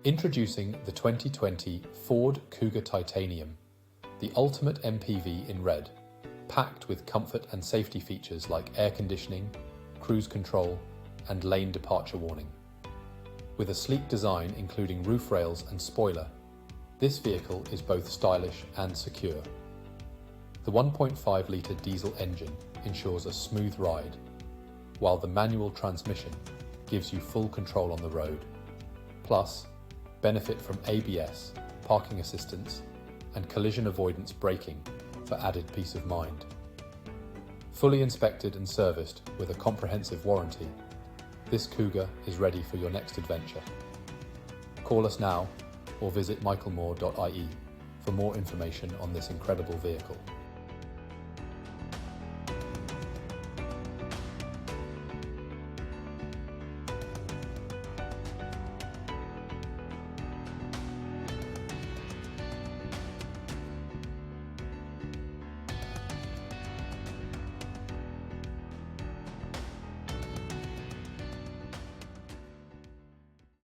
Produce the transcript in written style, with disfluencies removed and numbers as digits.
Introducing the 2020 Ford Kuga Titanium, the ultimate MPV in red, packed with comfort and safety features like air conditioning, cruise control, and lane departure warning. With a sleek design including roof rails and spoiler, this vehicle is both stylish and secure. The 1.5-litre diesel engine ensures a smooth ride, while the manual transmission gives you full control on the road. Plus, benefit from ABS, parking assistance, and collision avoidance braking for added peace of mind. Fully inspected and serviced with a comprehensive warranty, this Kuga is ready for your next adventure. Call us now or visit michaelmoore.ie for more information on this incredible vehicle.